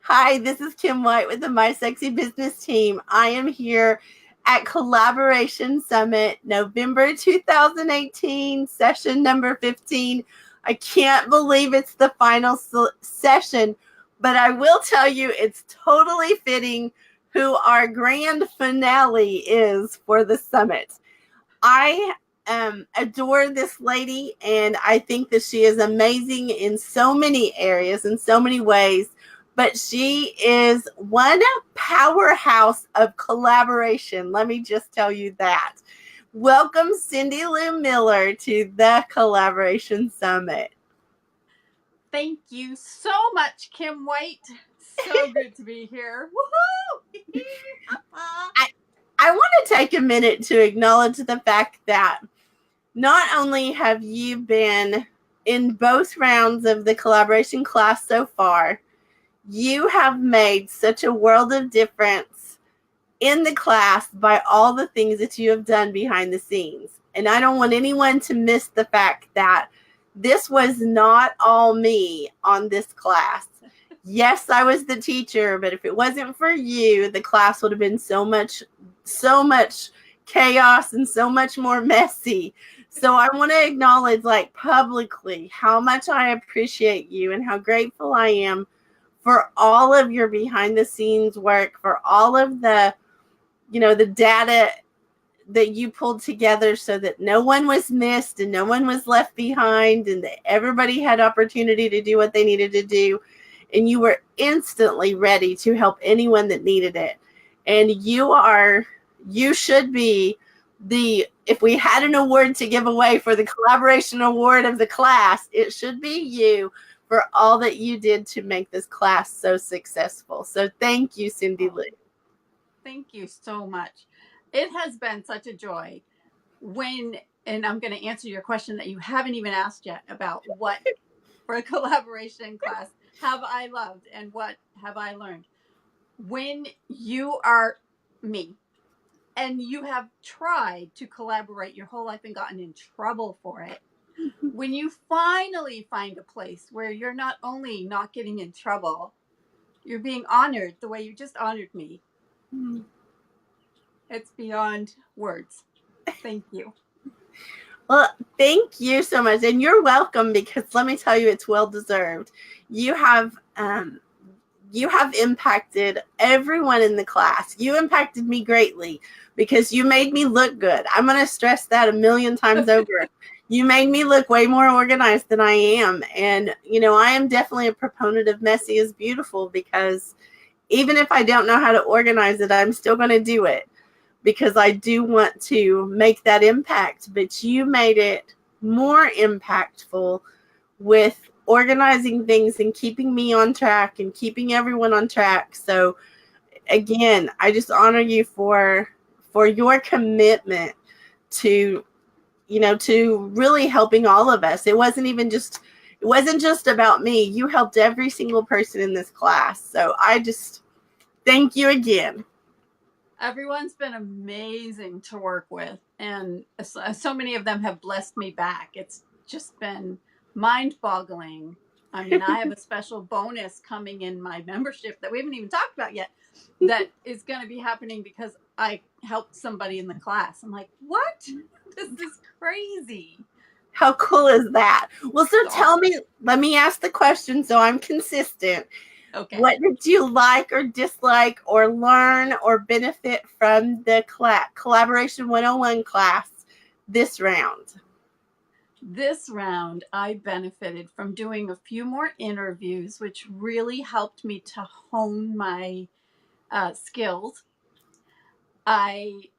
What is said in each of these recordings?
Hi, this is Kim White with the My Sexy Business team. I am here at Collaboration Summit, November 2018, session number 15. I can't believe it's the final session, but I will tell you it's totally fitting who our grand finale is for the summit. I adore this lady, and I think that she is amazing in so many areas, in so many ways. But she is one powerhouse of collaboration. Let me just tell you that. Welcome, Cyndilu Miller, to the Collaboration Summit. Thank you so much, Kim White. So good to be here. Woohoo! I want to take a minute to acknowledge the fact that not only have you been in both rounds of the collaboration class so far, you have made such a world of difference in the class by all the things that you have done behind the scenes. And I don't want anyone to miss the fact that this was not all me on this class. Yes, I was the teacher, but if it wasn't for you, the class would have been so much chaos and so much more messy. So I want to acknowledge, like, publicly how much I appreciate you and how grateful I am for all of your behind the scenes work, for all of the data that you pulled together so that no one was missed and no one was left behind, and that everybody had opportunity to do what they needed to do. And you were instantly ready to help anyone that needed it. And you should be if we had an award to give away for the collaboration award of the class, it should be you for all that you did to make this class so successful. So thank you, Cyndilu. Thank you so much. It has been such a joy and I'm going to answer your question that you haven't even asked yet about what for a collaboration class have I loved and what have I learned. When you are me and you have tried to collaborate your whole life and gotten in trouble for it, when you finally find a place where you're not only not getting in trouble, you're being honored the way you just honored me. Mm-hmm. It's beyond words. Thank you. Well, thank you so much. And you're welcome, because let me tell you, it's well deserved. You have impacted everyone in the class. You impacted me greatly because you made me look good. I'm going to stress that 1,000,000 times over. You made me look way more organized than I am. And, I am definitely a proponent of messy is beautiful, because even if I don't know how to organize it, I'm still going to do it because I do want to make that impact. But you made it more impactful with organizing things and keeping me on track and keeping everyone on track. So again, I just honor you for your commitment to really helping all of us. It wasn't just about me. You helped every single person in this class. So I just thank you again. Everyone's been amazing to work with, and so many of them have blessed me back. It's just been mind-boggling. I mean, I have a special bonus coming in my membership that we haven't even talked about yet that is going to be happening because I helped somebody in the class. I'm like, what? This is crazy. How cool is that? Well, so tell me, let me ask the question so I'm consistent. Okay. What did you like or dislike or learn or benefit from the Collaboration 101 class this round? This round, I benefited from doing a few more interviews, which really helped me to hone my skills. I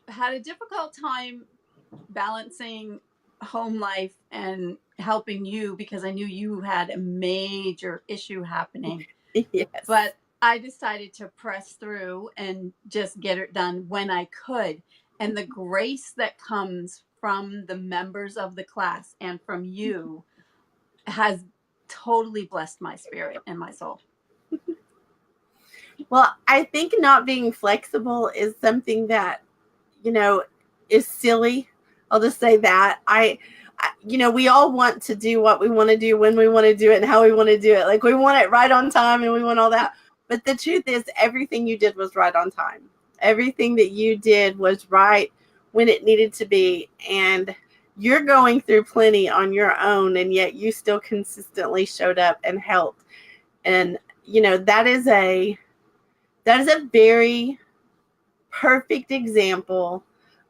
had a difficult time balancing home life and helping you because I knew you had a major issue happening. Yes. But I decided to press through and just get it done when I could. And the grace that comes from the members of the class and from you has totally blessed my spirit and my soul. Well, I think not being flexible is something that, is silly. I'll just say that. We all want to do what we want to do when we want to do it and how we want to do it. Like, we want it right on time and we want all that. But the truth is, everything you did was right on time. Everything that you did was right when it needed to be. And you're going through plenty on your own, and yet you still consistently showed up and helped. And, that is a very perfect example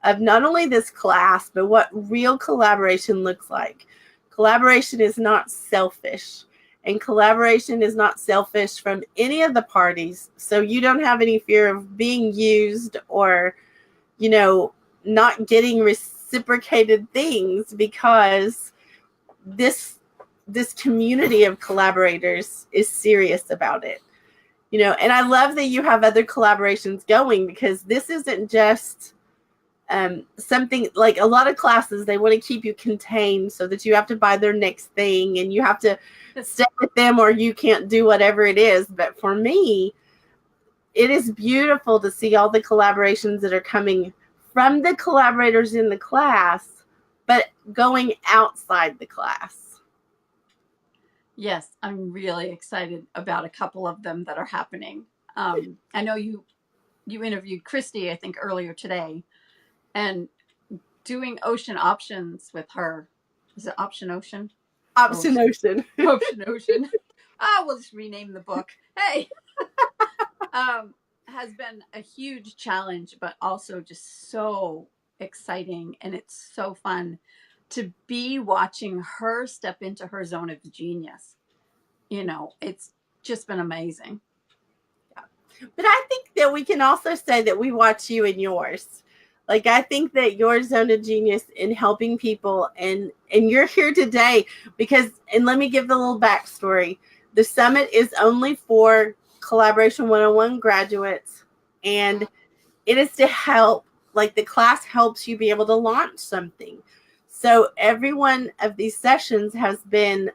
of not only this class, but what real collaboration looks like. Collaboration is not selfish, and collaboration is not selfish from any of the parties. So you don't have any fear of being used or, not getting reciprocated things, because this community of collaborators is serious about it. And I love that you have other collaborations going, because this isn't just something like a lot of classes. They want to keep you contained so that you have to buy their next thing and you have to stay with them or you can't do whatever it is. But for me, it is beautiful to see all the collaborations that are coming from the collaborators in the class, but going outside the class. Yes, I'm really excited about a couple of them that are happening. I know you interviewed Christy, I think, earlier today, and doing ocean options with her. Is it Option Ocean? Option Ocean. Option Ocean. We'll just rename the book. Hey. Has been a huge challenge, but also just so exciting. And it's so fun to be watching her step into her zone of genius. It's just been amazing. But I think that we can also say that we watch you in yours. Like, I think that your zone of genius in helping people, and you're here today because, and let me give the little backstory. The summit is only for Collaboration 101 graduates, and it is to help, like the class helps you be able to launch something. So every one of these sessions has been,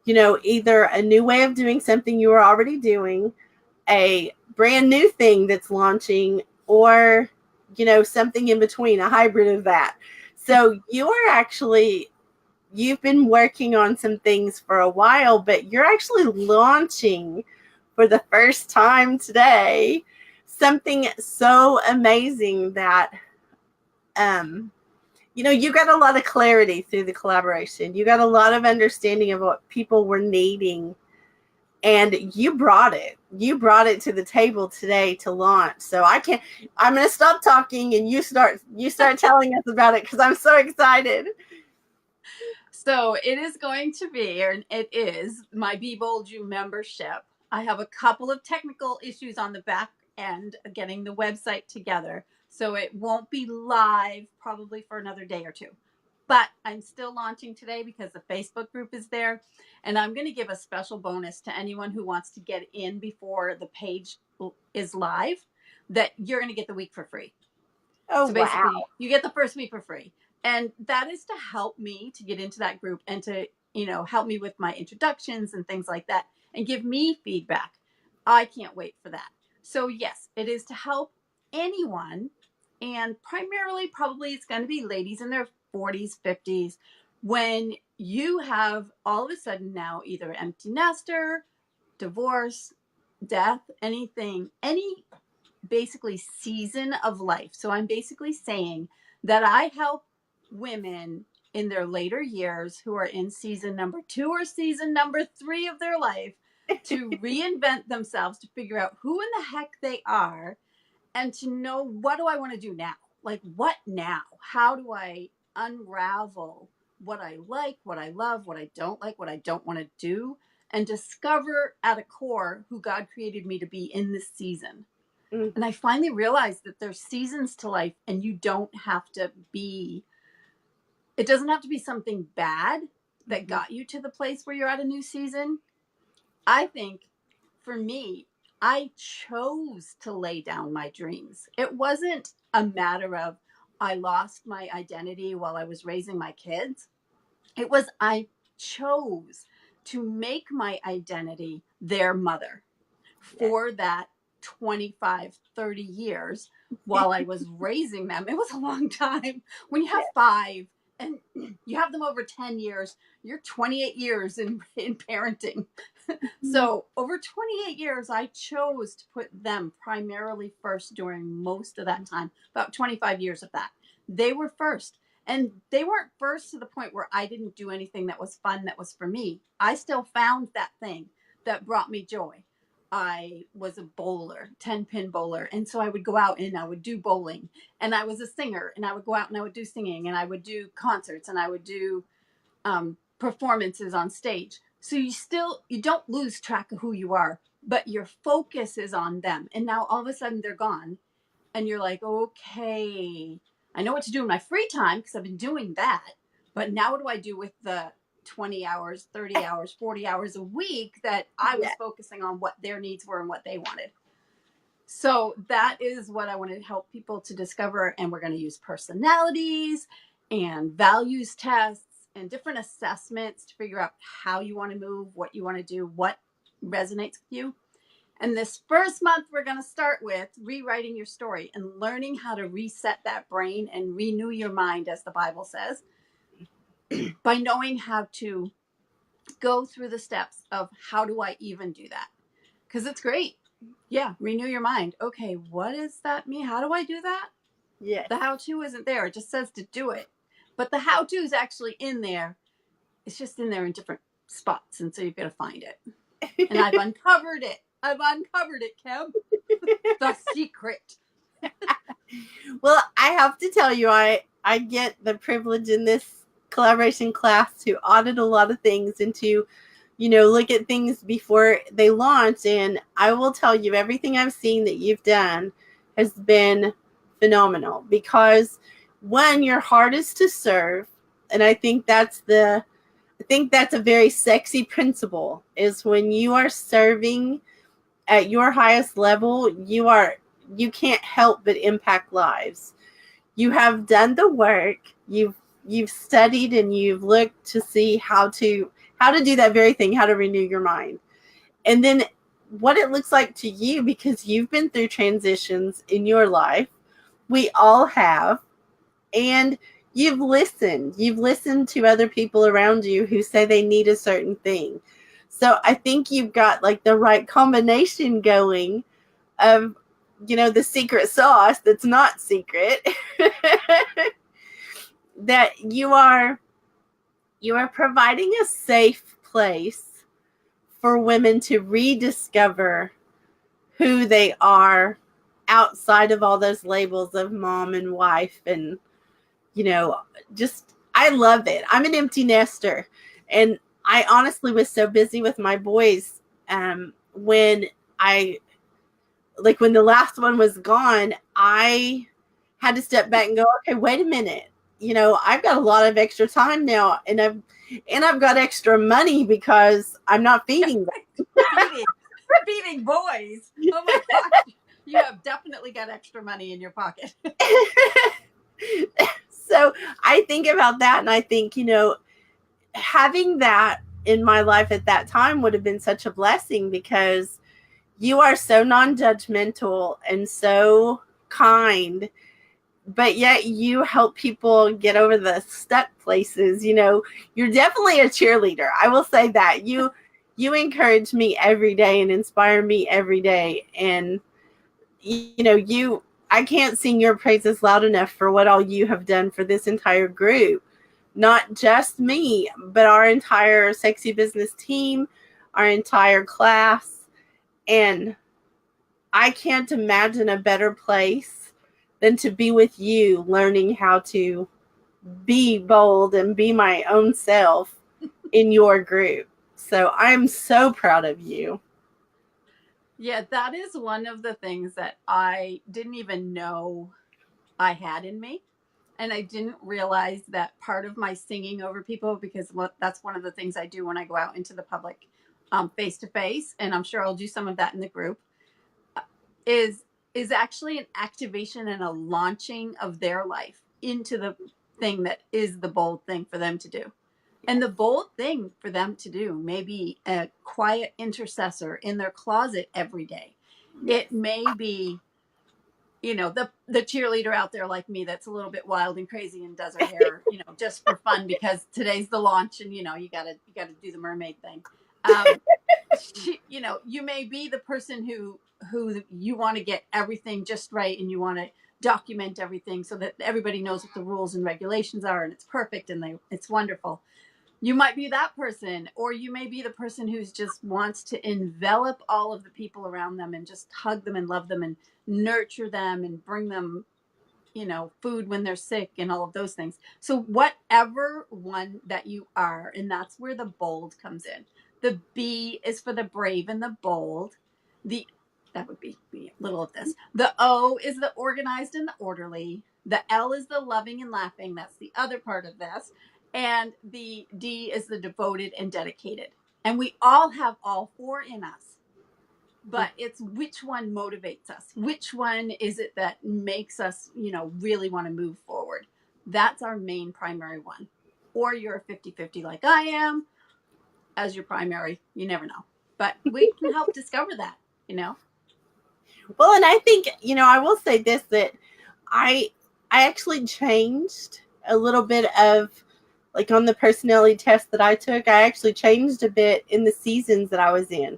either a new way of doing something you were already doing, a brand new thing that's launching, or something in between, a hybrid of that. So you've been working on some things for a while, but you're actually launching for the first time today something so amazing that you got a lot of clarity through the collaboration. You got a lot of understanding of what people were needing, and you brought it to the table today to launch. So I'm going to stop talking and you start telling us about it, because I'm so excited. So it is going to be, and it is, my Be Bold You membership. I have a couple of technical issues on the back end of getting the website together, so it won't be live probably for another day or two. But I'm still launching today because the Facebook group is there. And I'm going to give a special bonus to anyone who wants to get in before the page is live, that you're going to get the week for free. Oh, so basically, wow. You get the first week for free. And that is to help me to get into that group and to, help me with my introductions and things like that and give me feedback. I can't wait for that. So yes, it is to help anyone. And primarily, probably it's going to be ladies in their 40s, 50s, when you have all of a sudden now either empty nester, divorce, death, anything, any basically season of life. So I'm basically saying that I help women in their later years who are in season number 2 or season number 3 of their life to reinvent themselves, to figure out who in the heck they are, and to know, what do I want to do now? Like, what now? How do I unravel what I like, what I love, what I don't like, what I don't want to do, and discover at a core who God created me to be in this season. Mm-hmm. And I finally realized that there's seasons to life, and you don't have to be, it doesn't have to be something bad that got you to the place where you're at a new season. I think for me, I chose to lay down my dreams. It wasn't a matter of I lost my identity while I was raising my kids. It was I chose to make my identity their mother for that 25, 30 years while I was raising them. It was a long time. When you have 5 and you have them over 10 years, you're 28 years in parenting. So over 28 years, I chose to put them primarily first during most of that time, about 25 years of that. They were first. And they weren't first to the point where I didn't do anything that was fun, that was for me. I still found that thing that brought me joy. I was a bowler, 10-pin bowler. And so I would go out and I would do bowling. And I was a singer and I would go out and I would do singing and I would do concerts and I would do performances on stage. So you don't lose track of who you are, but your focus is on them. And now all of a sudden they're gone. And you're like, okay, I know what to do in my free time because I've been doing that. But now what do I do with the 20 hours, 30 hours, 40 hours a week that I was focusing on what their needs were and what they wanted? So that is what I want to help people to discover. And we're going to use personalities and values tests and different assessments to figure out how you want to move, what you want to do, what resonates with you. And this first month, we're going to start with rewriting your story and learning how to reset that brain and renew your mind, as the Bible says, by knowing how to go through the steps of how do I even do that? Because it's great. Yeah, renew your mind. Okay, what does that mean? How do I do that? Yes. The how-to isn't there. It just says to do it. But the how-to is actually in there. It's just in there in different spots. And so you've got to find it. And I've uncovered it. Kim. The secret. Well, I have to tell you, I get the privilege in this collaboration class to audit a lot of things and to, look at things before they launch. And I will tell you, everything I've seen that you've done has been phenomenal because one, your heart is to serve. And I think that's a very sexy principle, is when you are serving at your highest level, you can't help but impact lives. You have done the work. You've studied and you've looked to see how to do that very thing, how to renew your mind. And then what it looks like to you, because you've been through transitions in your life. We all have. And you've listened to other people around you who say they need a certain thing. So I think you've got like the right combination going of, the secret sauce that's not secret. That you are providing a safe place for women to rediscover who they are outside of all those labels of mom and wife. And just, I love it. I'm an empty nester, and I honestly was so busy with my boys when when the last one was gone, I had to step back and go, okay, wait a minute. I've got a lot of extra time now, and I've got extra money because I'm not feeding them. feeding boys. Oh my gosh. You have definitely got extra money in your pocket. So I think about that, and I think, having that in my life at that time would have been such a blessing, because you are so non-judgmental and so kind, but yet you help people get over the stuck places. You're definitely a cheerleader. I will say that. You encourage me every day and inspire me every day. And, I can't sing your praises loud enough for what all you have done for this entire group. Not just me, but our entire Sexy Business team, our entire class. And I can't imagine a better place than to be with you, learning how to be bold and be my own self in your group. So I'm so proud of you. Yeah, that is one of the things that I didn't even know I had in me. And I didn't realize that part of my singing over people, because that's one of the things I do when I go out into the public face to face, and I'm sure I'll do some of that in the group, is actually an activation and a launching of their life into the thing that is the bold thing for them to do. And the bold thing for them to do may be a quiet intercessor in their closet every day. It may be, the cheerleader out there like me that's a little bit wild and crazy and does her hair, just for fun because today's the launch and, you gotta do the mermaid thing. you may be the person who you want to get everything just right, and you want to document everything so that everybody knows what the rules and regulations are, and it's perfect, and it's wonderful. You might be that person, or you may be the person who's just wants to envelop all of the people around them and just hug them and love them and nurture them and bring them, food when they're sick and all of those things. So whatever one that you are, and that's where the bold comes in. The B is for the brave and the bold. The That would be a little of this. The O is the organized and the orderly. The L is the loving and laughing. That's the other part of this. And the D is the devoted and dedicated. And we all have all four in us, but it's which one motivates us. Which one is it that makes us, really want to move forward? That's our main primary one. Or you're a 50-50 like I am as your primary. You never know. But we can help discover that. Well, and I think, I will say this, that I actually changed a little bit of, like, on the personality test that I took, I actually changed a bit in the seasons that I was in.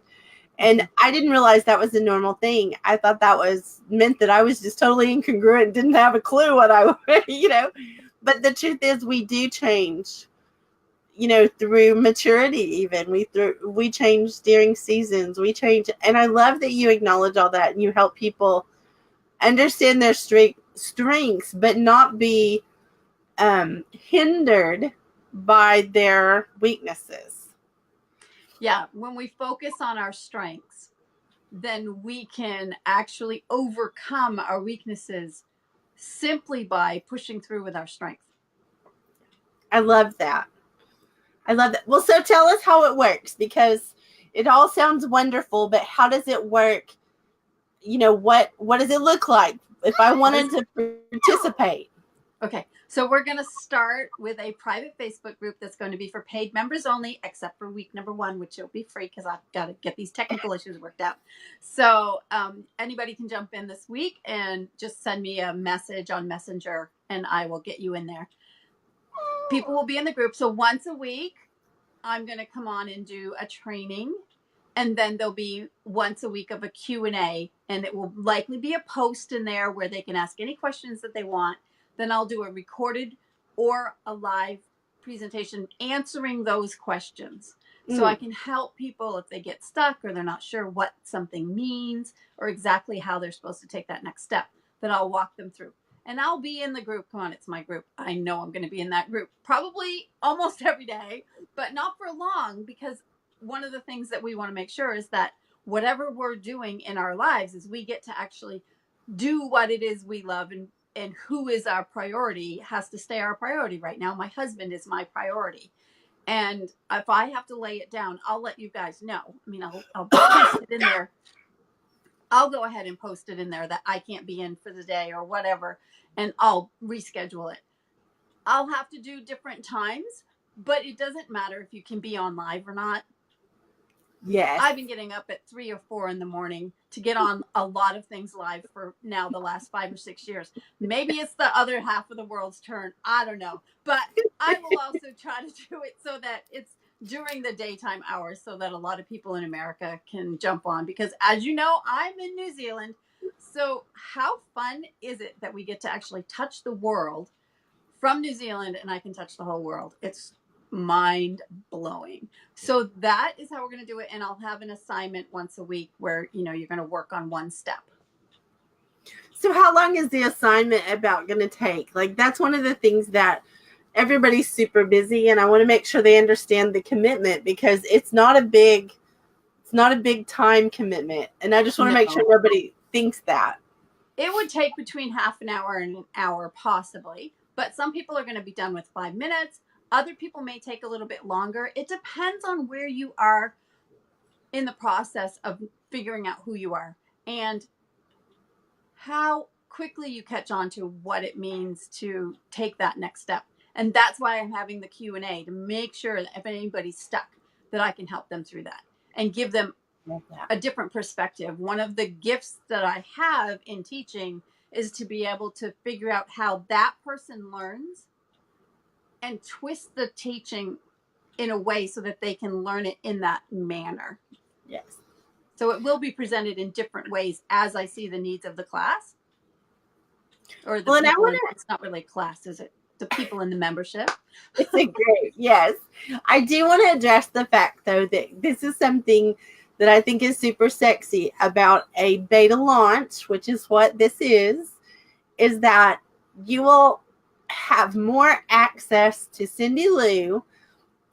And I didn't realize that was a normal thing. I thought that meant that I was just totally incongruent, didn't have a clue what I, But the truth is, we do change, through maturity. Even we change during seasons. We change, and I love that you acknowledge all that and you help people understand their strengths, but not be hindered by their weaknesses. Yeah, when we focus on our strengths, then we can actually overcome our weaknesses simply by pushing through with our strength. I love that. Well, so tell us how it works, because it all sounds wonderful, but how does it work? What does it look like if I wanted to participate? Okay, so we're going to start with a private Facebook group that's going to be for paid members only, except for week number 1, which will be free because I've got to get these technical issues worked out. So anybody can jump in this week and just send me a message on Messenger, and I will get you in there. People will be in the group. So once a week, I'm going to come on and do a training. And then there'll be once a week of a Q&A, and it will likely be a post in there where they can ask any questions that they want. Then I'll do a recorded or a live presentation answering those questions. So I can help people if they get stuck or they're not sure what something means or exactly how they're supposed to take that next step. Then I'll walk them through. And I'll be in the group. Come on, it's my group. I know I'm going to be in that group probably almost every day, but not for long, because one of the things that we want to make sure is that whatever we're doing in our lives is we get to actually do what it is we love, and who is our priority has to stay our priority. Right now, my husband is my priority. And if I have to lay it down, I'll let you guys know. I mean, I'll post it in there. I'll go ahead and post it in there that I can't be in for the day or whatever, and I'll reschedule it. I'll have to do different times, but it doesn't matter if you can be on live or not. Yes. I've been getting up at 3 or 4 in the morning to get on a lot of things live for now the last 5 or 6 years. Maybe it's the other half of the world's turn. I don't know. But I will also try to do it so that it's during the daytime hours so that a lot of people in America can jump on. Because as you know, I'm in New Zealand. So how fun is it that we get to actually touch the world from New Zealand, and I can touch the whole world? It's mind blowing. So that is how we're going to do it. And I'll have an assignment once a week where, you're going to work on one step. So how long is the assignment about going to take? Like, that's one of the things that everybody's super busy, and I want to make sure they understand the commitment, because it's not a big time commitment. And I just want to make sure everybody thinks that. It would take between half an hour and an hour, possibly. But some people are going to be done with 5 minutes. Other people may take a little bit longer. It depends on where you are in the process of figuring out who you are and how quickly you catch on to what it means to take that next step. And that's why I'm having the Q&A, to make sure that if anybody's stuck, that I can help them through that and give them a different perspective. One of the gifts that I have in teaching is to be able to figure out how that person learns and twist the teaching in a way so that they can learn it in that manner. Yes. So it will be presented in different ways as I see the needs of the class or the Well, and I people. want It's not really a class, is it? The people in the membership. It's a great, yes. I do want to address the fact, though, that this is something that I think is super sexy about a beta launch, which is what this is that you will have more access to Cyndilu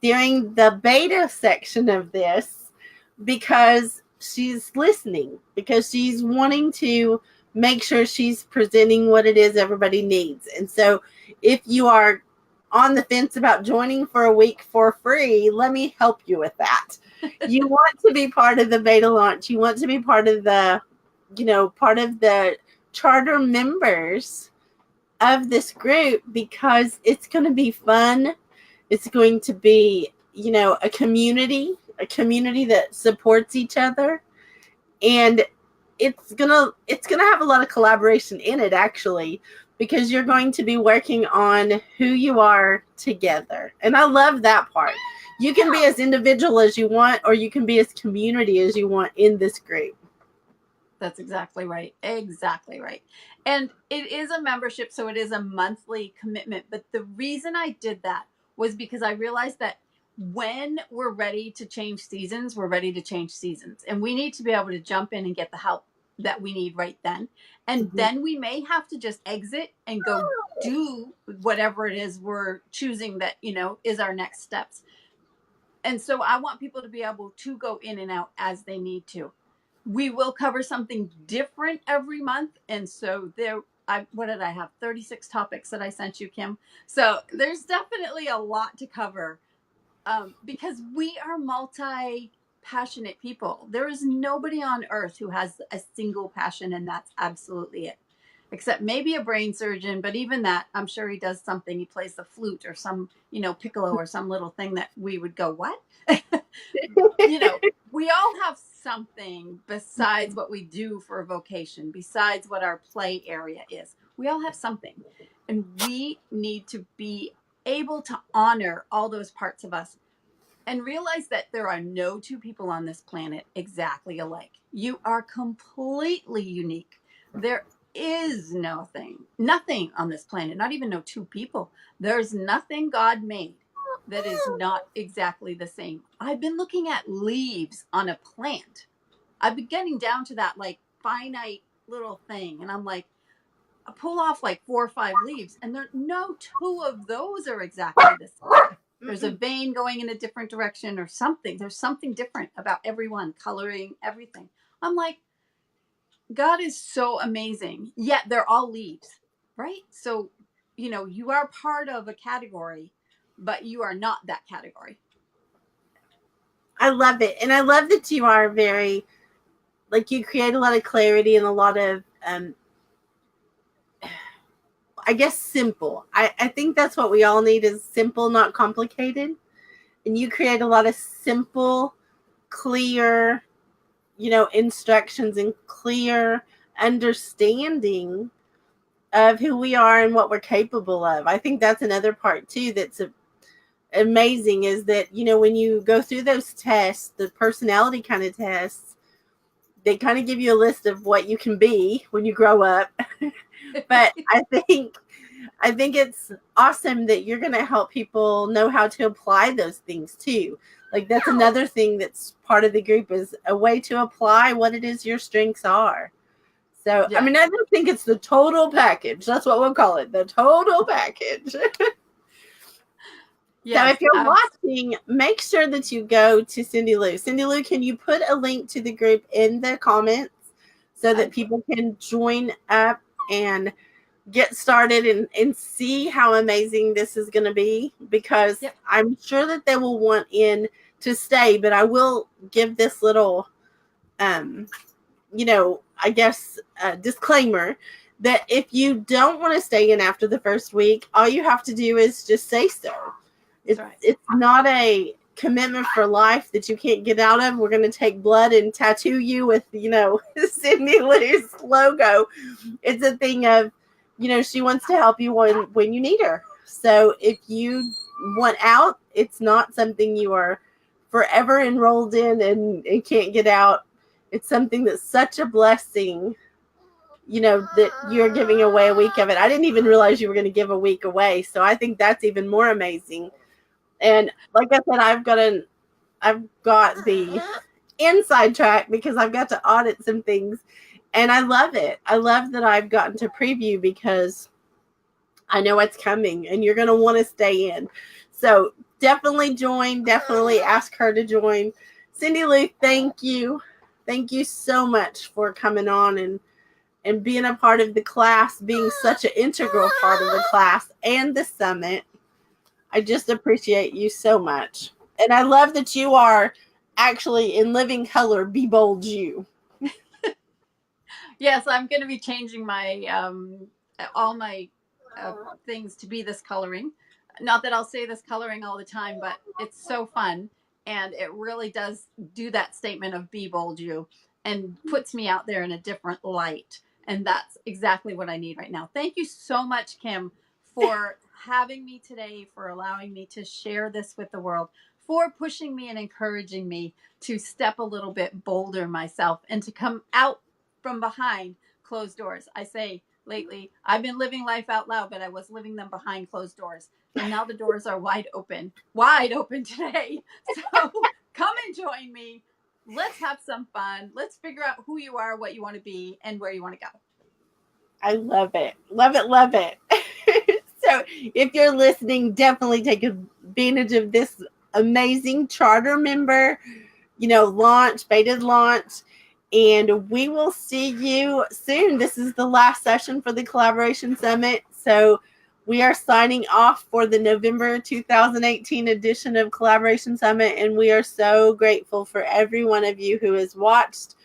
during the beta section of this because she's listening, because she's wanting to make sure she's presenting what it is everybody needs. And so if you are on the fence about joining for a week for free, let me help you with that. You want to be part of the beta launch. You want to be part of the, part of the charter members of this group because it's going to be fun. It's going to be, a community that supports each other. And it's gonna have a lot of collaboration in it, actually, because you're going to be working on who you are together. And I love that part. You can be as individual as you want, or you can be as community as you want in this group. That's exactly right. Exactly right. And it is a membership, so it is a monthly commitment. But the reason I did that was because I realized that when we're ready to change seasons, we're ready to change seasons. And we need to be able to jump in and get the help that we need right then. And then we may have to just exit and go do whatever it is we're choosing that, is our next steps. And so I want people to be able to go in and out as they need to. We will cover something different every month. And so what did I have? 36 topics that I sent you, Kim. So there's definitely a lot to cover because we are multi-passionate people. There is nobody on earth who has a single passion, and that's absolutely it. Except maybe a brain surgeon, but even that, I'm sure he does something. He plays the flute or some, piccolo or some little thing that we would go, what? We all have something besides what we do for a vocation, besides what our play area is. We all have something. And we need to be able to honor all those parts of us and realize that there are no two people on this planet exactly alike. You are completely unique. There is nothing on this planet, not even no two people. There's nothing God made that is not exactly the same. I've been looking at leaves on a plant. I've been getting down to that like finite little thing. And I'm like, I pull off like 4 or 5 leaves, and there no two of those are exactly the same. There's a vein going in a different direction or something. There's something different about everyone, coloring, everything. I'm like, God is so amazing. Yet they're all leaves, right? So, you are part of a category, but you are not that category. I love it. And I love that you are very, like, you create a lot of clarity and a lot of, I guess, simple. I think that's what we all need is simple, not complicated. And you create a lot of simple, clear, instructions and clear understanding of who we are and what we're capable of. I think that's another part too that's amazing is that, when you go through those tests, the personality kind of tests, they kind of give you a list of what you can be when you grow up. But I think it's awesome that you're going to help people know how to apply those things too. Like that's another thing that's part of the group is a way to apply what it is your strengths are. So, yeah. I mean, I don't think it's the total package. That's what we'll call it, the total package. Yes, so if you're watching, make sure that you go to Cyndilu. Cyndilu, can you put a link to the group in the comments so that people can join up and get started and see how amazing this is going to be? Because I'm sure that they will want in to stay, but I will give this little, I guess, disclaimer that if you don't want to stay in after the first week, all you have to do is just say so. It's not a commitment for life that you can't get out of. We're going to take blood and tattoo you with, Cyndilu's logo. It's a thing of, she wants to help you when you need her. So if you want out, it's not something you are forever enrolled in and can't get out. It's something that's such a blessing, that you're giving away a week of it. I didn't even realize you were going to give a week away. So I think that's even more amazing. And like I said, I've got the inside track because I've got to audit some things, and I love it. I love that I've gotten to preview because I know it's coming and you're going to want to stay in. So definitely join. Definitely ask her to join. Cyndilu, thank you. Thank you so much for coming on and being a part of the class, being such an integral part of the class and the summit. I just appreciate you so much. And I love that you are actually in living color, Be Bold You. Yes, I'm going to be changing my all my things to be this coloring. Not that I'll say this coloring all the time, but it's so fun, and it really does do that statement of "Be bold, you," and puts me out there in a different light. And that's exactly what I need right now. Thank you so much, Kim, for having me today, for allowing me to share this with the world, for pushing me and encouraging me to step a little bit bolder myself and to come out from behind closed doors. I say lately, I've been living life out loud, but I was living them behind closed doors. And now the doors are wide open today. So come and join me. Let's have some fun. Let's figure out who you are, what you want to be, and where you want to go. I love it. Love it. Love it. So if you're listening, definitely take advantage of this amazing charter member, beta launch. And we will see you soon. This is the last session for the Collaboration Summit. So we are signing off for the November 2018 edition of Collaboration Summit. And we are so grateful for every one of you who has watched,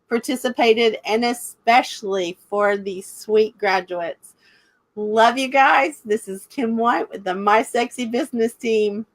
participated, and especially for these sweet graduates. Love you guys. This is Kim White with the My Sexy Business Team.